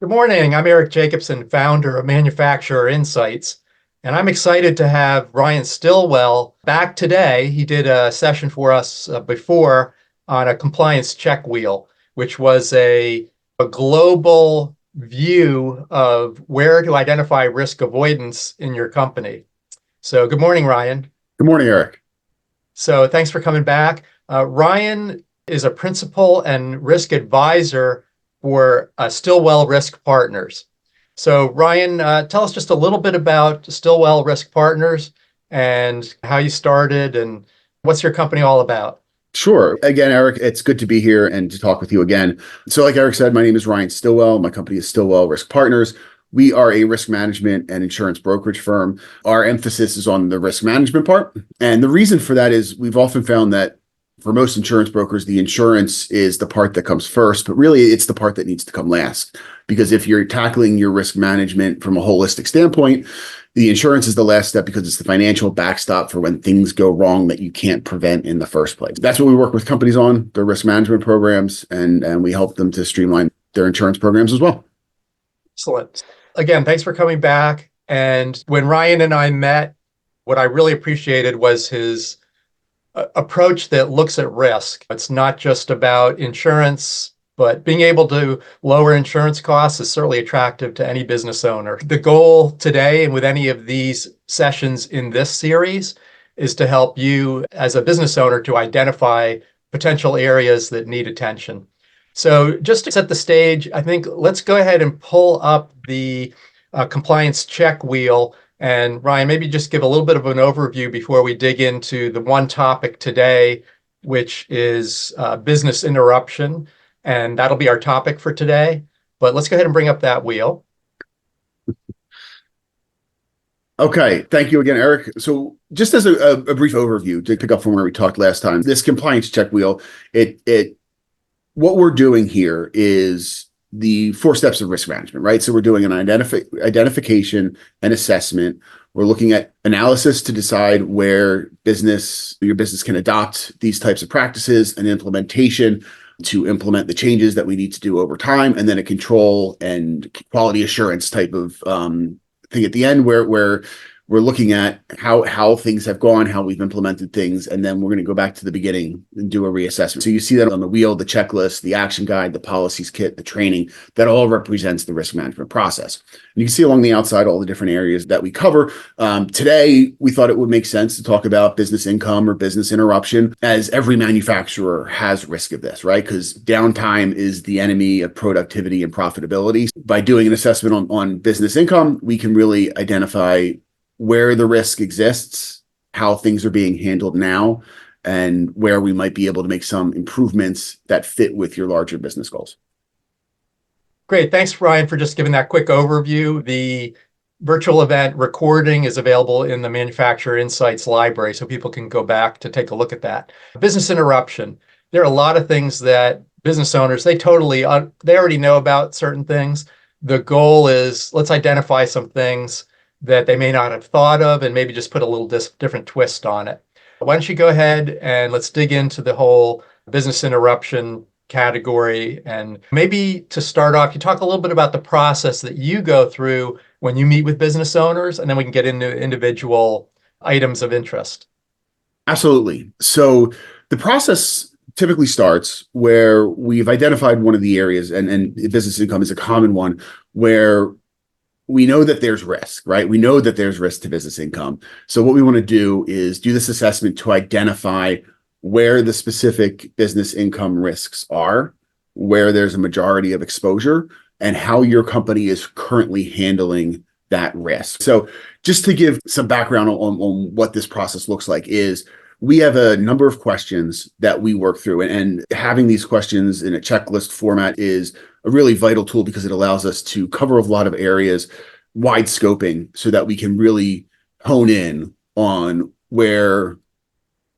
Good morning. I'm Eric Jacobson, founder of Manufacturer Insights, and I'm excited to have Ryan Stillwell back today. He did a session for us before on a compliance check wheel, which was a global view of where to identify risk avoidance in your company. So, good morning, Ryan. Good morning, Eric. So, thanks for coming back. Ryan is a principal and risk advisor for Stillwell Risk Partners. So, Ryan, tell us just a little bit about Stillwell Risk Partners and how you started and what's your company all about? Sure. Again, Eric, it's good to be here and to talk with you again. So, like Eric said, my name is Ryan Stillwell. My company is Stillwell Risk Partners. We are a risk management and insurance brokerage firm. Our emphasis is on the risk management part. And the reason for that is we've often found that for most insurance brokers, the insurance is the part that comes first, but really it's the part that needs to come last. Because if you're tackling your risk management from a holistic standpoint, the insurance is the last step because it's the financial backstop for when things go wrong that you can't prevent in the first place. That's what we work with companies on, their risk management programs, and we help them to streamline their insurance programs as well. Excellent. Again, thanks for coming back. And when Ryan and I met, what I really appreciated was his approach that looks at risk. It's not just about insurance, but being able to lower insurance costs is certainly attractive to any business owner. The goal today, and with any of these sessions in this series, is to help you as a business owner to identify potential areas that need attention. So just to set the stage, I think let's go ahead and pull up the compliance check wheel. And Ryan, maybe just give a little bit of an overview before we dig into the one topic today, which is business interruption. And that'll be our topic for today. But let's go ahead and bring up that wheel. Okay, thank you again, Eric. So just as a brief overview to pick up from where we talked last time, this compliance check wheel, what we're doing here is the 4 steps of risk management, right? So we're doing an identification and assessment. We're looking at analysis to decide where your business can adopt these types of practices, and implementation to implement the changes that we need to do over time, and then a control and quality assurance type of thing at the end where we're looking at how things have gone, how we've implemented things, and then we're going to go back to the beginning and do a reassessment. So you see that on the wheel, the checklist, the action guide, the policies kit, the training, that all represents the risk management process. And you can see along the outside all the different areas that we cover. Today, we thought it would make sense to talk about business income or business interruption, as every manufacturer has risk of this, right? Because downtime is the enemy of productivity and profitability. By doing an assessment on business income, we can really identify where the risk exists, how things are being handled now, and where we might be able to make some improvements that fit with your larger business goals. Great. Thanks, Ryan, for just giving that quick overview. The virtual event recording is available in the Manufacturer Insights library, so people can go back to take a look at that. Business interruption. There are a lot of things that business owners, they already know about certain things. The goal is let's identify some things that they may not have thought of and maybe just put a little different twist on it. Why don't you go ahead and let's dig into the whole business interruption category. And maybe to start off, you talk a little bit about the process that you go through when you meet with business owners, and then we can get into individual items of interest. Absolutely. So the process typically starts where we've identified one of the areas, and business income is a common one, where we know that there's risk, right? We know that there's risk to business income. So what we want to do is do this assessment to identify where the specific business income risks are, where there's a majority of exposure, and how your company is currently handling that risk. So just to give some background on what this process looks like is we have a number of questions that we work through, and having these questions in a checklist format is a really vital tool because it allows us to cover a lot of areas, wide scoping, so that we can really hone in on where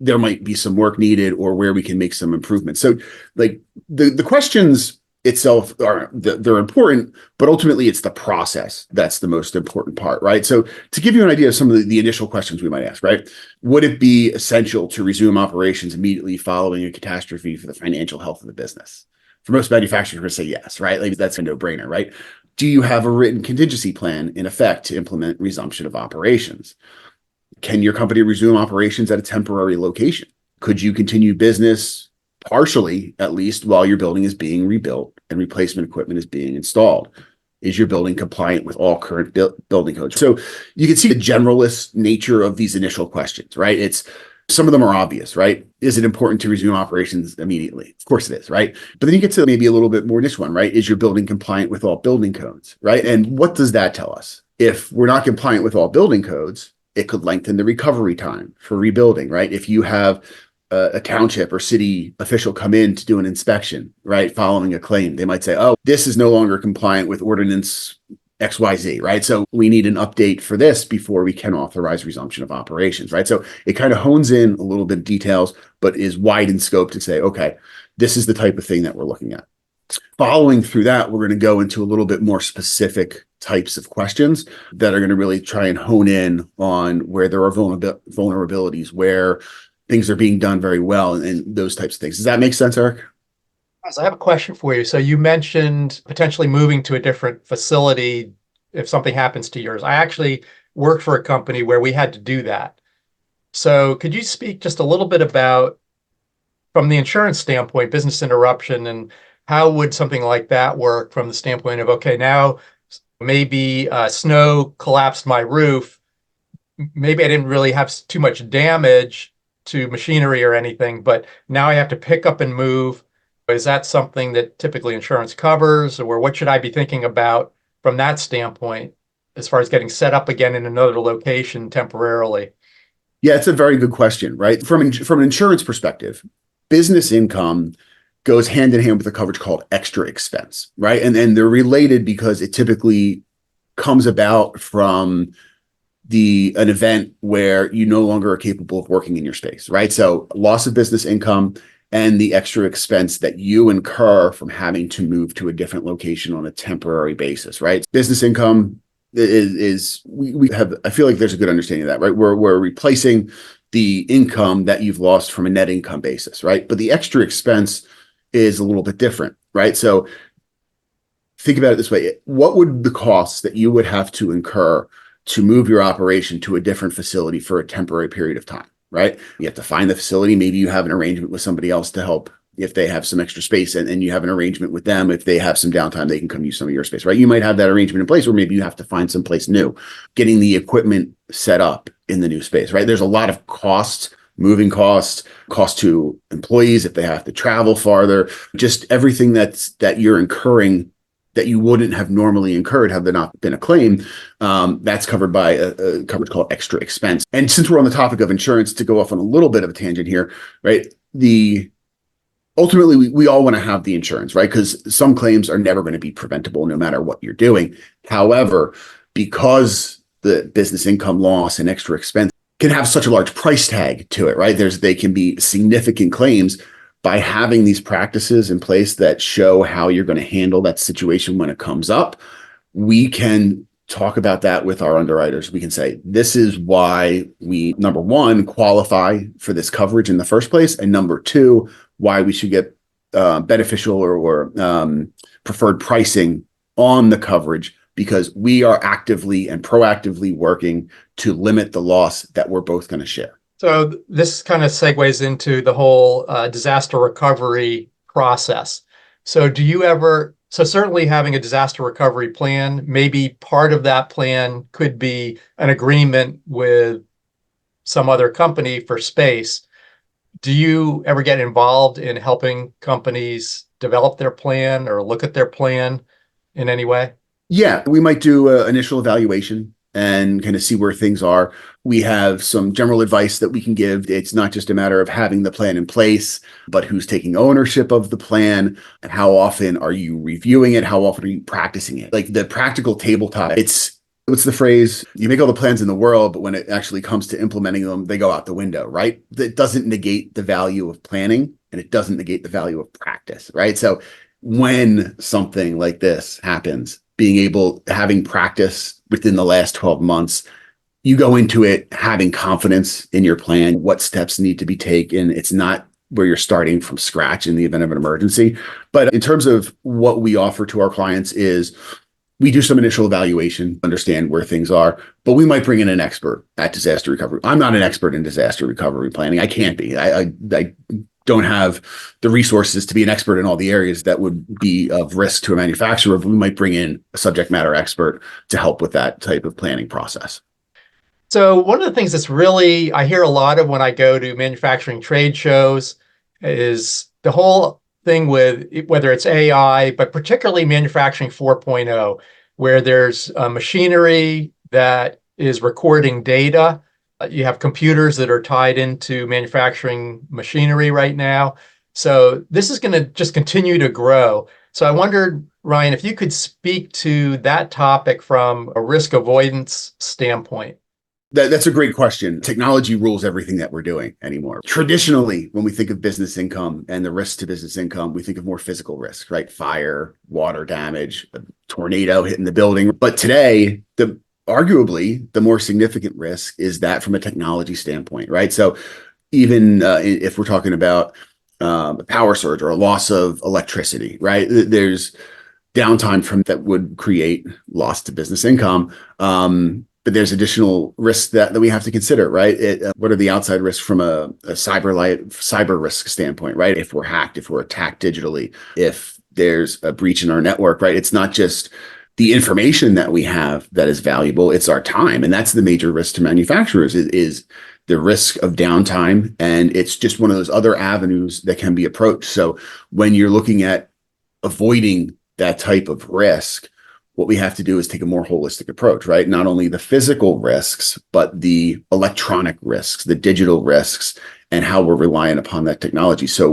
there might be some work needed or where we can make some improvements. So like the questions itself they're important, but ultimately it's the process that's the most important part, right? So to give you an idea of some of the initial questions we might ask, right? Would it be essential to resume operations immediately following a catastrophe for the financial health of the business? For most manufacturers, say yes, right? Like that's a no-brainer, right? Do you have a written contingency plan in effect to implement resumption of operations? Can your company resume operations at a temporary location? Could you continue business partially, at least, while your building is being rebuilt and replacement equipment is being installed? Is your building compliant with all current building codes? So you can see the generalist nature of these initial questions, right? Some of them are obvious, right? Is it important to resume operations immediately? Of course it is, right? But then you get to maybe a little bit more niche one, right? Is your building compliant with all building codes, right? And what does that tell us? If we're not compliant with all building codes, it could lengthen the recovery time for rebuilding, right? If you have a township or city official come in to do an inspection, right, following a claim, they might say, oh, this is no longer compliant with ordinance XYZ, right? So we need an update for this before we can authorize resumption of operations, right? So it kind of hones in a little bit of details, but is wide in scope to say, okay, this is the type of thing that we're looking at. Following through that, we're going to go into a little bit more specific types of questions that are going to really try and hone in on where there are vulnerabilities, where things are being done very well, and those types of things. Does that make sense, Eric? So I have a question for you. So you mentioned potentially moving to a different facility if something happens to yours. I actually worked for a company where we had to do that. So could you speak just a little bit about, from the insurance standpoint, business interruption, and how would something like that work from the standpoint of, okay, now maybe snow collapsed my roof. Maybe I didn't really have too much damage to machinery or anything, but now I have to pick up and move. Is that something that typically insurance covers, or what should I be thinking about from that standpoint as far as getting set up again in another location temporarily? Yeah, it's a very good question, right? From an insurance perspective, business income goes hand in hand with a coverage called extra expense, right? And they're related because it typically comes about from an event where you no longer are capable of working in your space, right? So loss of business income and the extra expense that you incur from having to move to a different location on a temporary basis, right? Business income we have, I feel like there's a good understanding of that, right? We're replacing the income that you've lost from a net income basis, right? But the extra expense is a little bit different, right? So think about it this way. What would the costs that you would have to incur to move your operation to a different facility for a temporary period of time, right? You have to find the facility. Maybe you have an arrangement with somebody else to help if they have some extra space, and you have an arrangement with them. If they have some downtime, they can come use some of your space, right? You might have that arrangement in place, or maybe you have to find some place new, getting the equipment set up in the new space, right? There's a lot of costs, moving costs, cost to employees if they have to travel farther, just everything that you're incurring that you wouldn't have normally incurred had there not been a claim. That's covered by a coverage called extra expense. And since we're on the topic of insurance, to go off on a little bit of a tangent here, right? Ultimately, we all want to have the insurance, right? Because some claims are never going to be preventable no matter what you're doing. However, because the business income loss and extra expense can have such a large price tag to it, right? They can be significant claims. By having these practices in place that show how you're going to handle that situation when it comes up, we can talk about that with our underwriters. We can say, this is why we, number one, qualify for this coverage in the first place. And number two, why we should get beneficial or preferred pricing on the coverage, because we are actively and proactively working to limit the loss that we're both going to share. So this kind of segues into the whole disaster recovery process. So certainly having a disaster recovery plan, maybe part of that plan could be an agreement with some other company for space. Do you ever get involved in helping companies develop their plan or look at their plan in any way? Yeah, we might do an initial evaluation and kind of see where things are. We have some general advice that we can give. It's not just a matter of having the plan in place, but who's taking ownership of the plan, and how often are you reviewing it? How often are you practicing it? Like the practical tabletop, what's the phrase? You make all the plans in the world, but when it actually comes to implementing them, they go out the window, right? That doesn't negate the value of planning, and it doesn't negate the value of practice, right? So when something like this happens, having practice within the last 12 months, you go into it having confidence in your plan, what steps need to be taken. It's not where you're starting from scratch in the event of an emergency. But in terms of what we offer to our clients is We do some initial evaluation, understand where things are, but we might bring in an expert at disaster recovery. I'm not an expert in disaster recovery planning. I can't be. I don't have the resources to be an expert in all the areas that would be of risk to a manufacturer, but we might bring in a subject matter expert to help with that type of planning process. So one of the things that's really I hear a lot of when I go to manufacturing trade shows is the whole thing with whether it's AI, but particularly manufacturing 4.0, where there's machinery that is recording data. You have computers that are tied into manufacturing machinery right now. So this is going to just continue to grow. So I wondered, Ryan, if you could speak to that topic from a risk avoidance standpoint. That's a great question. Technology rules everything that we're doing anymore. Traditionally, when we think of business income and the risk to business income, we think of more physical risk, right? Fire, water damage, a tornado hitting the building. But today, arguably the more significant risk is that from a technology standpoint, right? So even if we're talking about a power surge or a loss of electricity, right? There's downtime from that would create loss to business income. But there's additional risks that we have to consider, right? What are the outside risks from a cyber risk standpoint, right? If we're hacked, if we're attacked digitally, if there's a breach in our network, right? It's not just the information that we have that is valuable, it's our time. And that's the major risk to manufacturers is the risk of downtime. And it's just one of those other avenues that can be approached. So when you're looking at avoiding that type of risk, what we have to do is take a more holistic approach, right? Not only the physical risks, but the electronic risks, the digital risks, and how we're relying upon that technology. So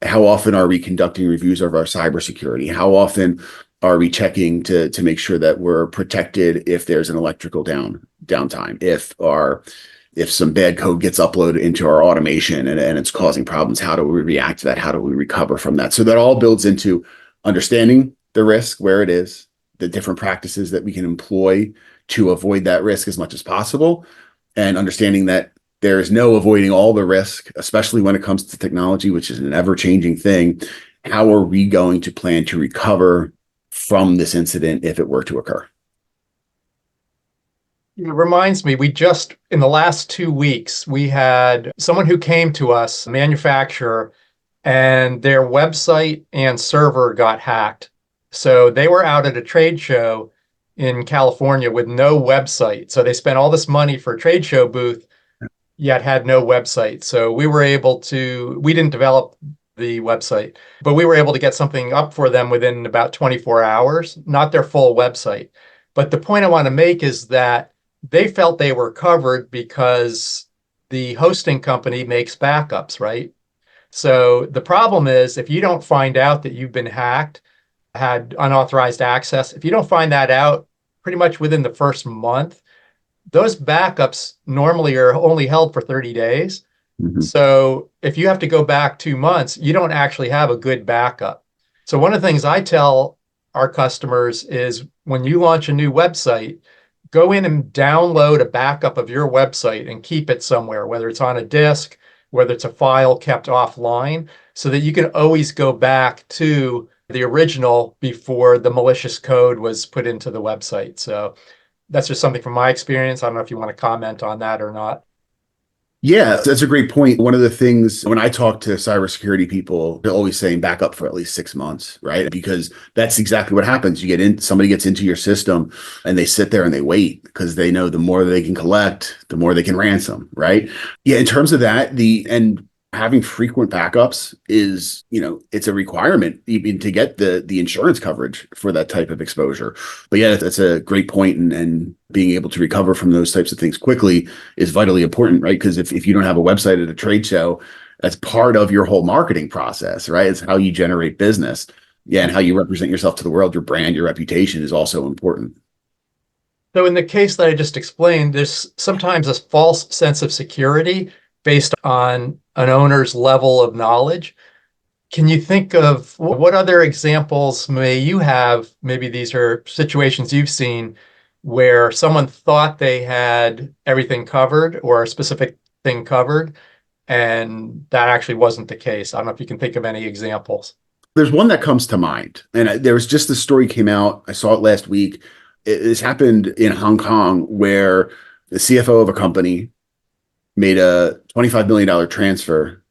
how often are we conducting reviews of our cybersecurity? How often are we checking to make sure that we're protected if there's an electrical downtime? If some bad code gets uploaded into our automation and it's causing problems, how do we react to that? How do we recover from that? So that all builds into understanding the risk, where it is, the different practices that we can employ to avoid that risk as much as possible, and understanding that there is no avoiding all the risk, especially when it comes to technology, which is an ever-changing thing. How are we going to plan to recover from this incident if it were to occur? It reminds me, in the last 2 weeks, we had someone who came to us, a manufacturer, and their website and server got hacked. So they were out at a trade show in California with no website. So they spent all this money for a trade show booth, yet had no website. So we didn't develop the website, but we were able to get something up for them within about 24 hours, not their full website. But the point I want to make is that they felt they were covered because the hosting company makes backups, right? So the problem is if you don't find out that you've been hacked, had unauthorized access, if you don't find that out pretty much within the first month, those backups normally are only held for 30 days. Mm-hmm. So if you have to go back 2 months, you don't actually have a good backup. So one of the things I tell our customers is when you launch a new website, go in and download a backup of your website and keep it somewhere, whether it's on a disk, whether it's a file kept offline, so that you can always go back to the original before the malicious code was put into the website. So that's just something from my experience. I don't know if you want to comment on that or not. Yeah, that's a great point. One of the things when I talk to cybersecurity people, they're always saying back up for at least 6 months, right? Because that's exactly what happens. Somebody gets into your system and they sit there and they wait because they know the more they can collect, the more they can ransom, right? Yeah, in terms of that, and having frequent backups is, it's a requirement even to get the insurance coverage for that type of exposure. But yeah, that's a great point, and being able to recover from those types of things quickly is vitally important, right? Because if you don't have a website at a trade show, that's part of your whole marketing process, right? It's how you generate business. Yeah, and how you represent yourself to the world, your brand, your reputation is also important. So in the case that I just explained, there's sometimes a false sense of security based on an owner's level of knowledge. Can you think of what other examples may you have? Maybe these are situations you've seen where someone thought they had everything covered or a specific thing covered, and that actually wasn't the case. I don't know if you can think of any examples. There's one that comes to mind, and there was just this story came out. I saw it last week. This happened in Hong Kong, where the CFO of a company made a $25 million transfer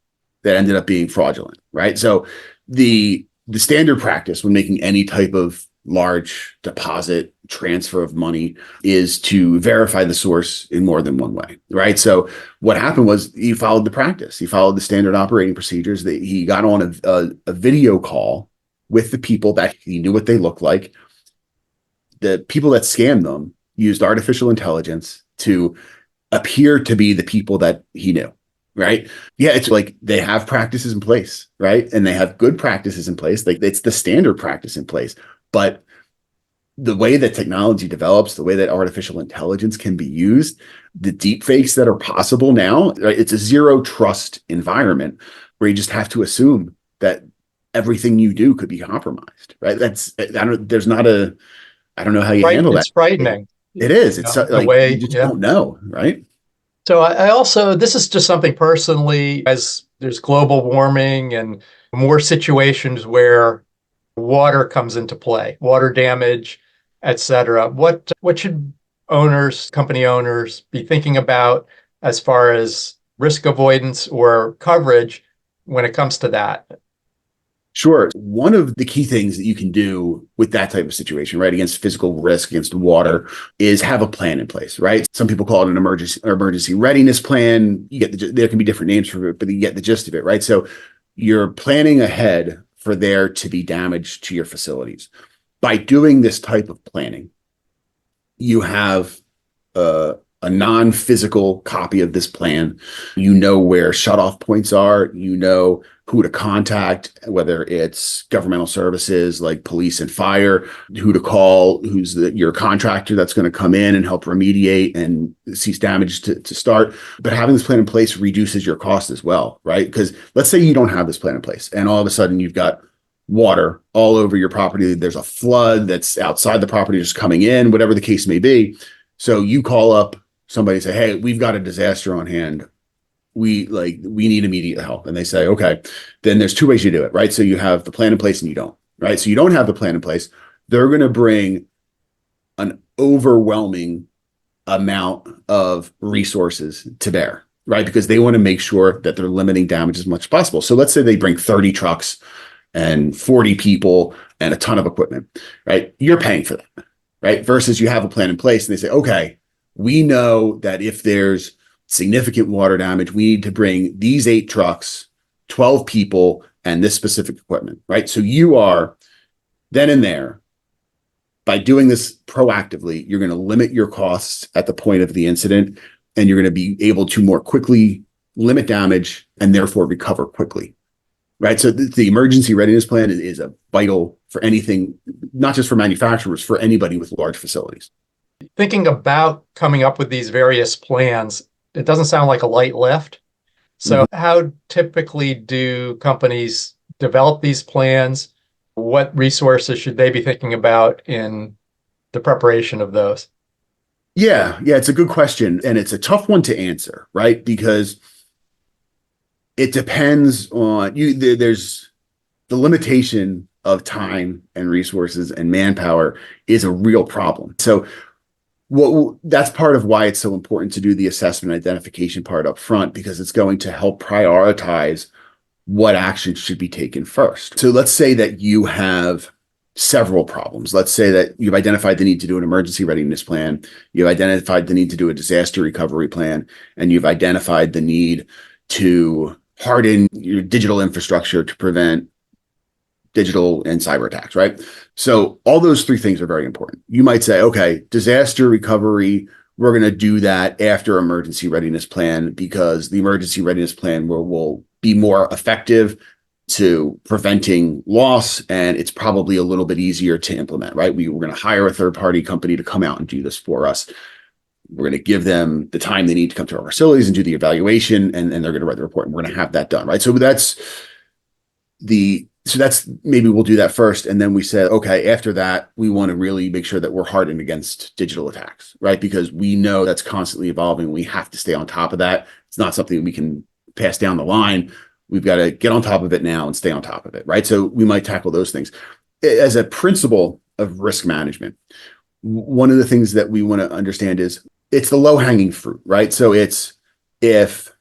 that ended up being fraudulent, right? So the standard practice when making any type of large deposit transfer of money is to verify the source in more than one way, right? So what happened was he followed the practice. He followed the standard operating procedures. That he got on a video call with the people that he knew what they looked like. The people that scammed them used artificial intelligence to appear to be the people that he knew, right? Yeah, it's like they have practices in place, right? And they have good practices in place. Like it's the standard practice in place. But the way that technology develops, the way that artificial intelligence can be used, the deep fakes that are possible now, right? It's a zero trust environment where you just have to assume that everything you do could be compromised, right? I don't know how you handle that. It's frightening. It is. It's The like way, you just yeah. don't know, right? So I also, this is just something personally, as there's global warming and more situations where water comes into play, water damage, et cetera. What should owners, company owners be thinking about as far as risk avoidance or coverage when it comes to that? Sure. One of the key things that you can do with that type of situation, right, against physical risk, against water, is have a plan in place, right? Some people call it an emergency readiness plan. There can be different names for it, but you get the gist of it, right? So you're planning ahead for there to be damage to your facilities. By doing this type of planning, you have a non-physical copy of this plan. You know where shutoff points are. You know who to contact, whether it's governmental services like police and fire, who to call, who's your contractor that's going to come in and help remediate and cease damage to start. But having this plan in place reduces your cost as well, right? Because let's say you don't have this plan in place and all of a sudden you've got water all over your property. There's a flood that's outside the property just coming in, whatever the case may be. So you call up somebody and say, hey, we've got a disaster on hand. We need immediate help. And they say, okay, then there's two ways you do it, right? So you have the plan in place and you don't, right? So you don't have the plan in place. They're going to bring an overwhelming amount of resources to bear, right? Because they want to make sure that they're limiting damage as much as possible. So let's say they bring 30 trucks and 40 people and a ton of equipment, right? You're paying for that, right? Versus you have a plan in place and they say, okay, we know that if there's significant water damage, we need to bring these 8 trucks, 12 people, and this specific equipment, right? So you are then and there, by doing this proactively, you're going to limit your costs at the point of the incident, and you're going to be able to more quickly limit damage and therefore recover quickly, right? So the emergency readiness plan is a vital for anything, not just for manufacturers, for anybody with large facilities. Thinking about coming up with these various plans, it doesn't sound like a light lift. So how typically do companies develop these plans? What resources should they be thinking about in the preparation of those? Yeah, it's a good question. And it's a tough one to answer, right? Because it depends on you. There's the limitation of time and resources and manpower is a real problem. So that's part of why it's so important to do the assessment identification part up front, because it's going to help prioritize what action should be taken first. So let's say that you have several problems. Let's say that you've identified the need to do an emergency readiness plan, you've identified the need to do a disaster recovery plan, and you've identified the need to harden your digital infrastructure to prevent digital and cyber attacks, right? So all those 3 things are very important. You might say, okay, disaster recovery, we're going to do that after emergency readiness plan because the emergency readiness plan will be more effective to preventing loss, and it's probably a little bit easier to implement, right? We're going to hire a third-party company to come out and do this for us. We're going to give them the time they need to come to our facilities and do the evaluation, and they're going to write the report, and we're going to have that done, right? So that's maybe we'll do that first. And then we said, okay, after that, we want to really make sure that we're hardened against digital attacks, right? Because we know that's constantly evolving. We have to stay on top of that. It's not something we can pass down the line. We've got to get on top of it now and stay on top of it, right? So we might tackle those things. As a principle of risk management, one of the things that we want to understand is it's the low-hanging fruit, right? So it's if,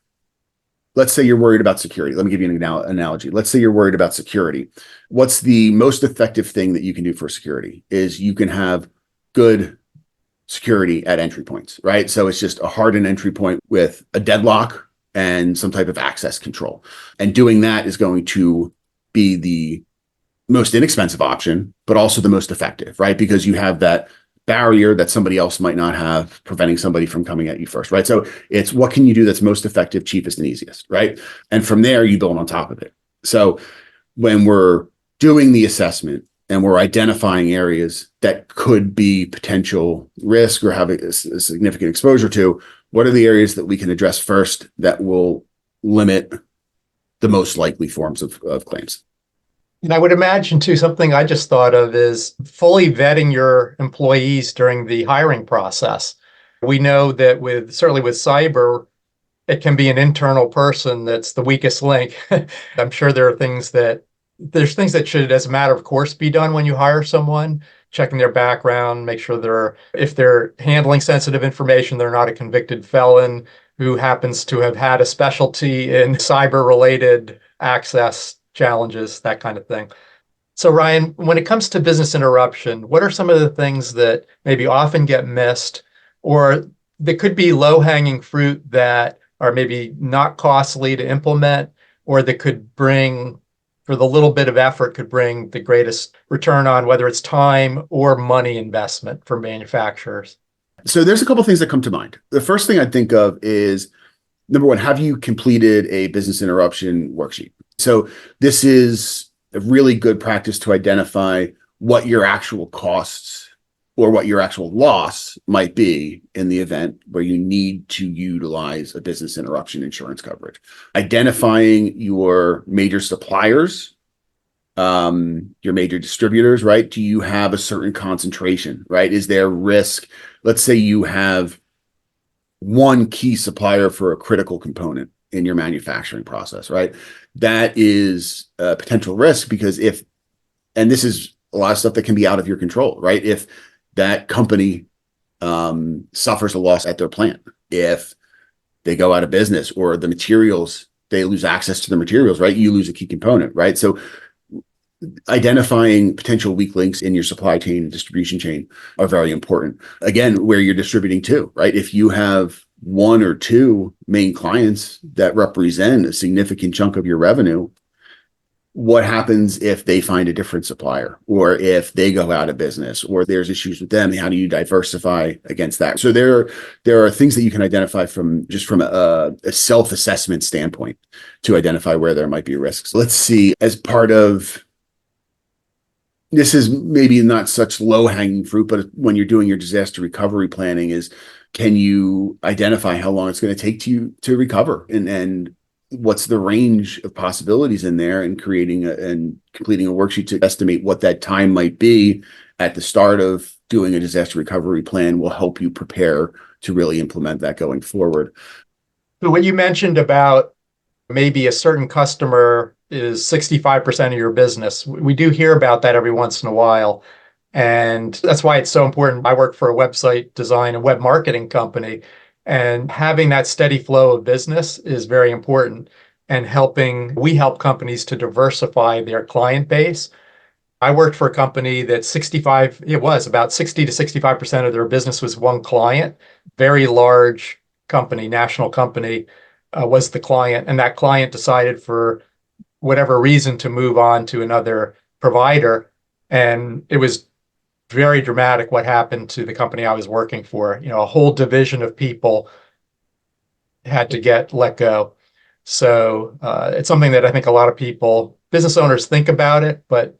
let's say you're worried about security. Let me give you an analogy. Let's say you're worried about security. What's the most effective thing that you can do for security is you can have good security at entry points, right? So it's just a hardened entry point with a deadlock and some type of access control. And doing that is going to be the most inexpensive option, but also the most effective, right? Because you have that barrier that somebody else might not have, preventing somebody from coming at you first, right? So it's what can you do that's most effective, cheapest, and easiest, right? And from there, you build on top of it. So when we're doing the assessment and we're identifying areas that could be potential risk or have a significant exposure to, what are the areas that we can address first that will limit the most likely forms of claims? And I would imagine too, something I just thought of is fully vetting your employees during the hiring process. We know that certainly with cyber, it can be an internal person that's the weakest link. I'm sure there's things that should, as a matter of course, be done when you hire someone, checking their background, make sure if they're handling sensitive information, they're not a convicted felon who happens to have had a specialty in cyber-related access challenges, that kind of thing. So Ryan, when it comes to business interruption, what are some of the things that maybe often get missed or that could be low-hanging fruit that are maybe not costly to implement or that could bring, for the little bit of effort, could bring the greatest return on whether it's time or money investment for manufacturers? So there's a couple of things that come to mind. The first thing I think of is, number one, have you completed a business interruption worksheet? So this is a really good practice to identify what your actual costs or what your actual loss might be in the event where you need to utilize a business interruption insurance coverage. Identifying your major suppliers, your major distributors, right? Do you have a certain concentration, right? Is there risk? Let's say you have one key supplier for a critical component in your manufacturing process, right? That is a potential risk because and this is a lot of stuff that can be out of your control, right? If that company suffers a loss at their plant, if they go out of business or the materials, they lose access to the materials, right? You lose a key component, right? So identifying potential weak links in your supply chain and distribution chain are very important. Again, where you're distributing to, right? If you have one or two main clients that represent a significant chunk of your revenue, what happens if they find a different supplier or if they go out of business or there's issues with them? How do you diversify against that? So there are things that you can identify from a self-assessment standpoint to identify where there might be risks. Let's see, as part of this is maybe not such low-hanging fruit, but when you're doing your disaster recovery planning is, can you identify how long it's going to take to recover and what's the range of possibilities in there, and creating and completing a worksheet to estimate what that time might be at the start of doing a disaster recovery plan will help you prepare to really implement that going forward. So what you mentioned about maybe a certain customer is 65% of your business. We do hear about that every once in a while. And that's why it's so important. I work for a website design and web marketing company, and having that steady flow of business is very important. And we help companies to diversify their client base. I worked for a company that about 60 to 65% of their business was one client, very large company, national company was the client. And that client decided for whatever reason to move on to another provider. And it was very dramatic what happened to the company I was working for. A whole division of people had to get let go. So it's something that I think a lot of business owners think about it, but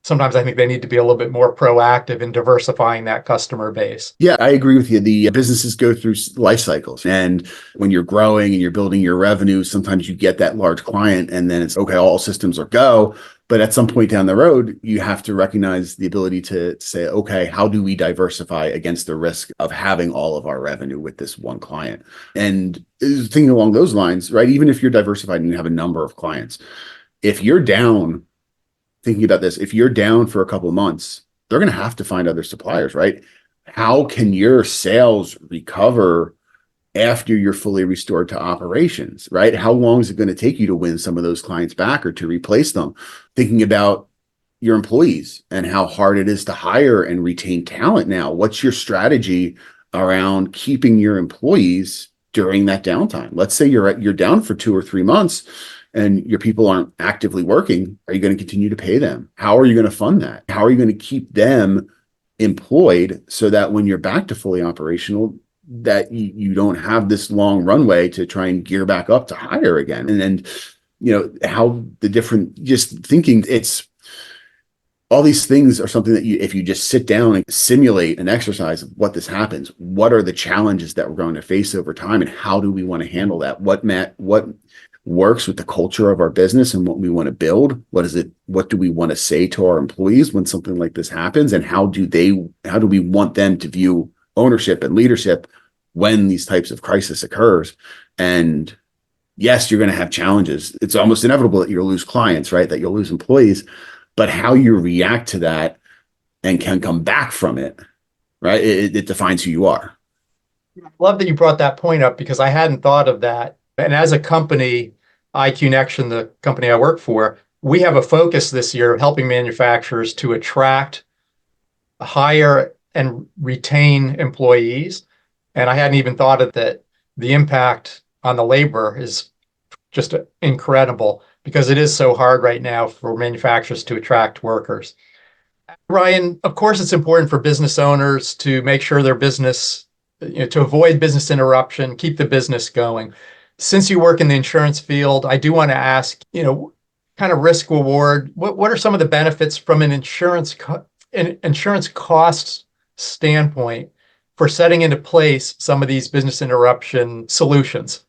sometimes I think they need to be a little bit more proactive in diversifying that customer base. Yeah, I agree with you. The businesses go through life cycles. And when you're growing and you're building your revenue, sometimes you get that large client and then it's okay, all systems are go. But at some point down the road, you have to recognize the ability to say, okay, how do we diversify against the risk of having all of our revenue with this one client? And thinking along those lines, right? Even if you're diversified and you have a number of clients, if you're down, thinking about this, if you're down for a couple of months, they're going to have to find other suppliers, right? How can your sales recover after you're fully restored to operations, right? How long is it going to take you to win some of those clients back or to replace them? Thinking about your employees and how hard it is to hire and retain talent now. What's your strategy around keeping your employees during that downtime? Let's say you're down for 2 or 3 months and your people aren't actively working. Are you going to continue to pay them? How are you going to fund that? How are you going to keep them employed so that when you're back to fully operational, that you don't have this long runway to try and gear back up to hire again? And then, how the different, just thinking, it's all these things are something that if you just sit down and simulate an exercise of what this happens, what are the challenges that we're going to face over time and how do we want to handle that? What works with the culture of our business and what we want to build? What do we want to say to our employees when something like this happens? And how do we want them to view ownership and leadership when these types of crisis occurs? And yes, you're going to have challenges. It's almost inevitable that you'll lose clients, right? That you'll lose employees, but how you react to that and can come back from it, right? It defines who you are. Love that you brought that point up because I hadn't thought of that. And as a company, IQ the company I work for, we have a focus this year of helping manufacturers to attract, hire, and retain employees. And I hadn't even thought of that. The impact on the labor is just incredible because it is so hard right now for manufacturers to attract workers. Ryan, of course, it's important for business owners to make sure their business, to avoid business interruption, keep the business going. Since you work in the insurance field, I do want to ask, kind of risk reward. What are some of the benefits from an insurance costs standpoint for setting into place some of these business interruption solutions?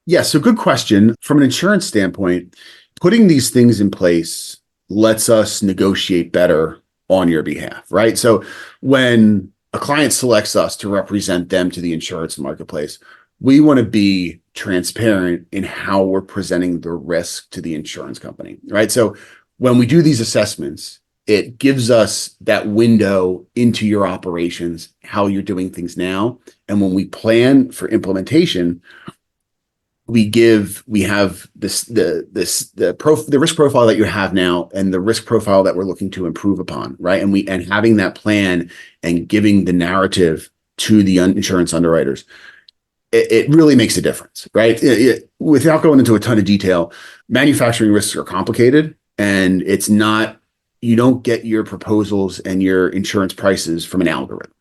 Yeah, so good question. From an insurance standpoint, putting these things in place lets us negotiate better on your behalf, right? So when a client selects us to represent them to the insurance marketplace, we want to be transparent in how we're presenting the risk to the insurance company, right? So when we do these assessments, it gives us that window into your operations, how you're doing things now. And when we plan for implementation, we have the risk profile that you have now and the risk profile that we're looking to improve upon, right? And having that plan and giving the narrative to the insurance underwriters, it really makes a difference, right? Without going into a ton of detail, manufacturing risks are complicated, and you don't get your proposals and your insurance prices from an algorithm.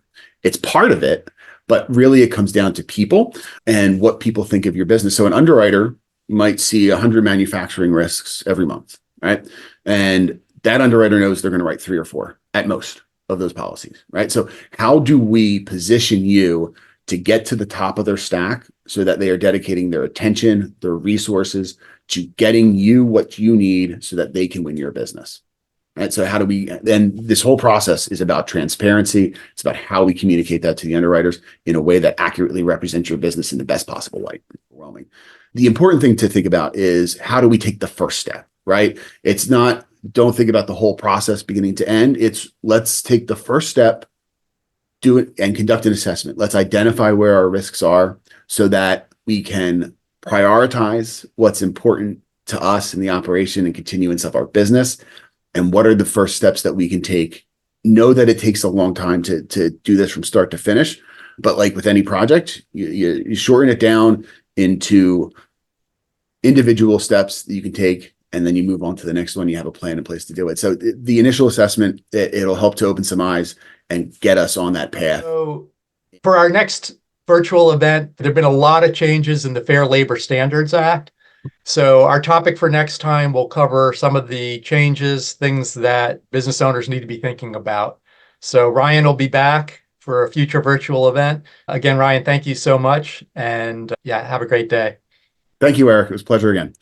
It's part of it, but really it comes down to people and what people think of your business. So an underwriter might see 100 manufacturing risks every month, right? And that underwriter knows they're going to write 3 or 4 at most of those policies, right? So how do we position you to get to the top of their stack so that they are dedicating their attention, their resources to getting you what you need so that they can win your business? Right. So then this whole process is about transparency. It's about how we communicate that to the underwriters in a way that accurately represents your business in the best possible light. Overwhelming. The important thing to think about is how do we take the first step, right? It's not, don't think about the whole process beginning to end. It's let's take the first step, do it and conduct an assessment. Let's identify where our risks are so that we can prioritize what's important to us in the operation and continuance of our business. And what are the first steps that we can take? Know that it takes a long time to do this from start to finish. But like with any project, you shorten it down into individual steps that you can take, and then you move on to the next one. You have a plan in place to do it. So the initial assessment, it'll help to open some eyes and get us on that path. So for our next virtual event, there have been a lot of changes in the Fair Labor Standards Act. So our topic for next time will cover some of the changes, things that business owners need to be thinking about. So Ryan will be back for a future virtual event. Again, Ryan, thank you so much. And have a great day. Thank you, Eric. It was a pleasure again.